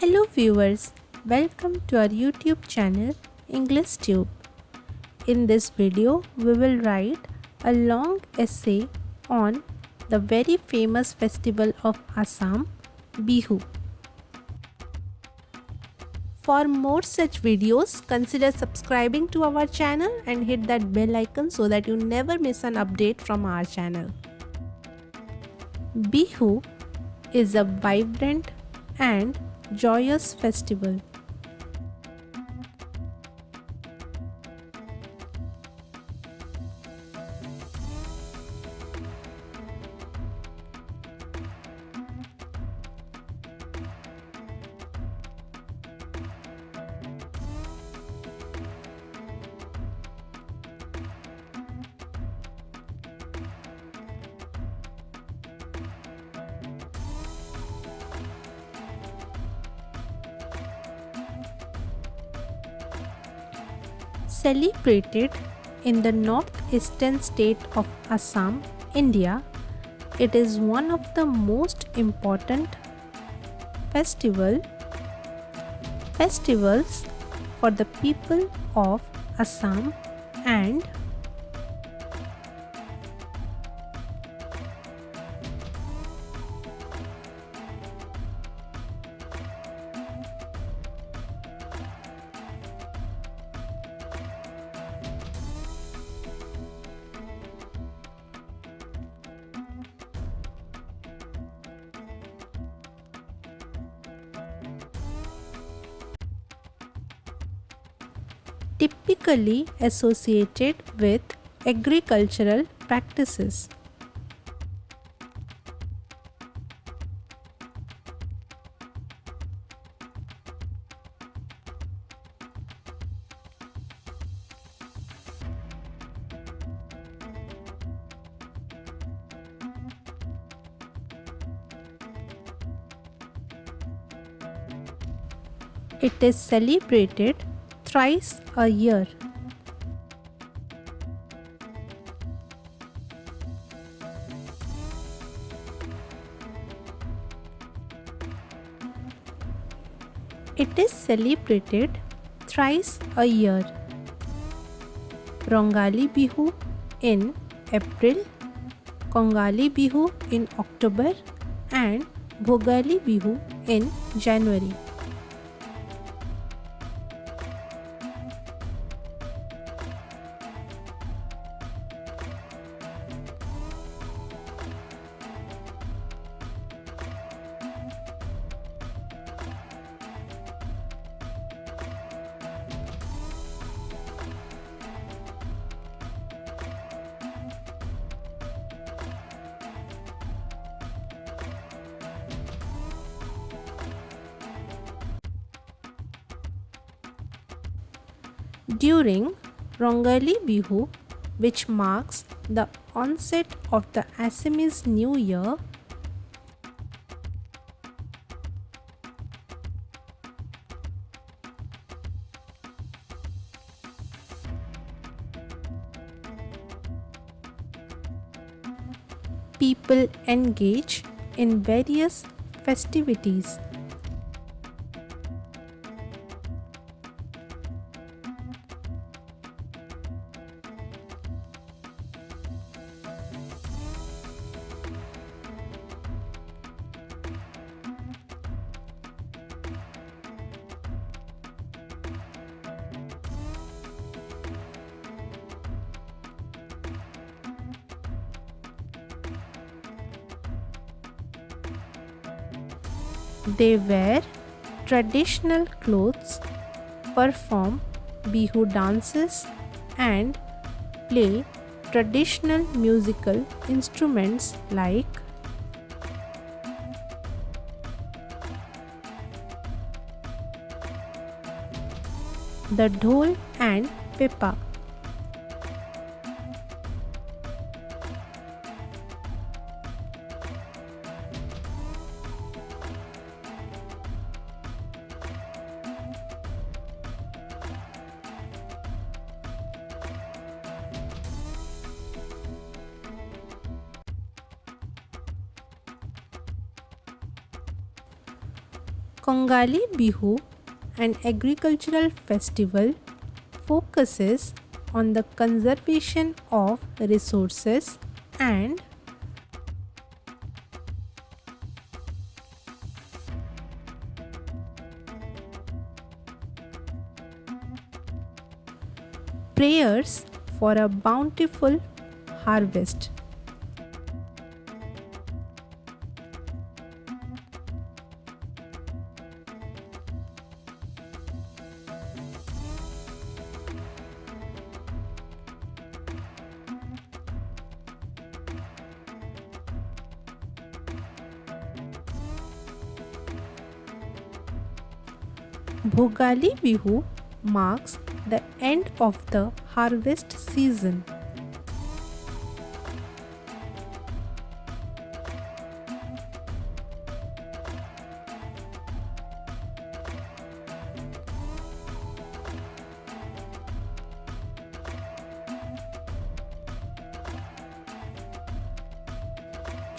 Hello viewers, welcome to our YouTube channel English Tube. In this video, we will write a long essay on the very famous festival of Assam, Bihu. For more such videos, consider subscribing to our channel and hit that bell icon so that you never miss an update from our channel. Bihu is a vibrant and joyous festival. Celebrated in the northeastern state of Assam, India, it is one of the most important festivals for the people of Assam and typically associated with agricultural practices. It is celebrated thrice a year. It is celebrated thrice a year. Rongali Bihu in April, Kongali Bihu in October and Bhogali Bihu in January. During Rongali Bihu, which marks the onset of the Assamese New Year, people engage in various festivities. They wear traditional clothes, perform Bihu dances, and play traditional musical instruments like the dhol and pipa. Kongali Bihu, an agricultural festival, focuses on the conservation of resources and prayers for a bountiful harvest. Bhogali Bihu marks the end of the harvest season.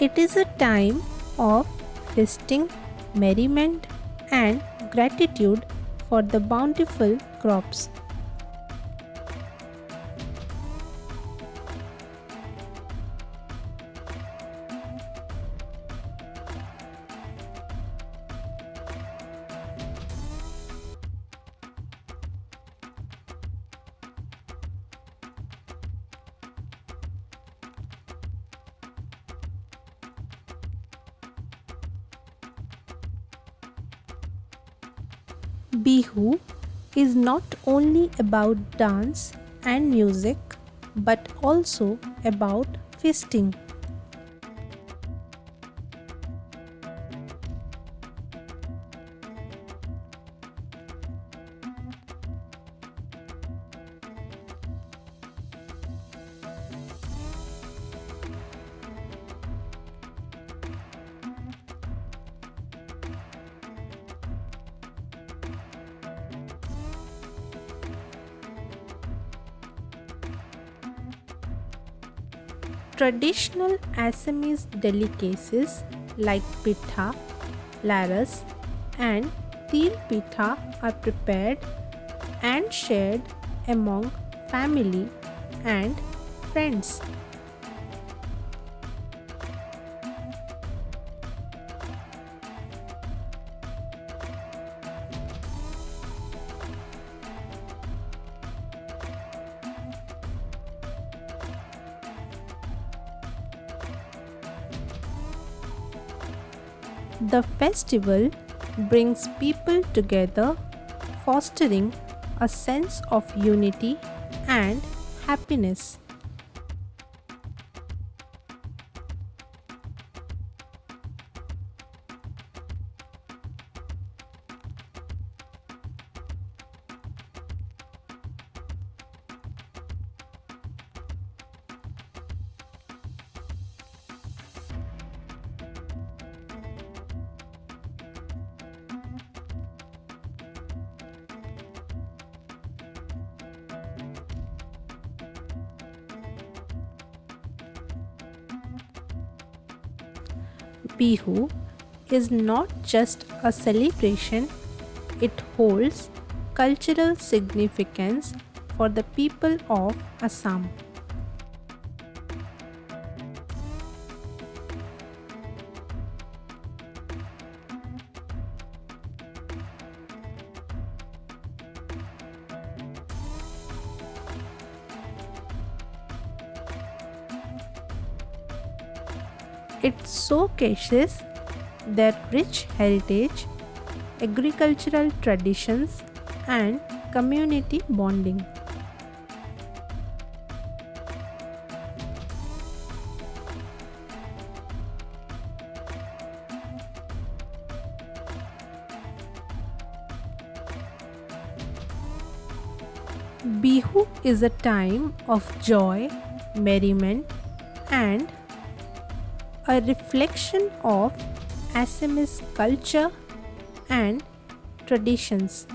It is a time of feasting, merriment, and gratitude for the bountiful crops. Bihu is not only about dance and music but also about feasting. Traditional Assamese delicacies like pitha, laras, and til pitha are prepared and shared among family and friends. The festival brings people together, fostering a sense of unity and happiness. Bihu is not just a celebration, it holds cultural significance for the people of Assam. It showcases their rich heritage, agricultural traditions, and community bonding. Bihu is a time of joy, merriment, and a reflection of Assamese culture and traditions.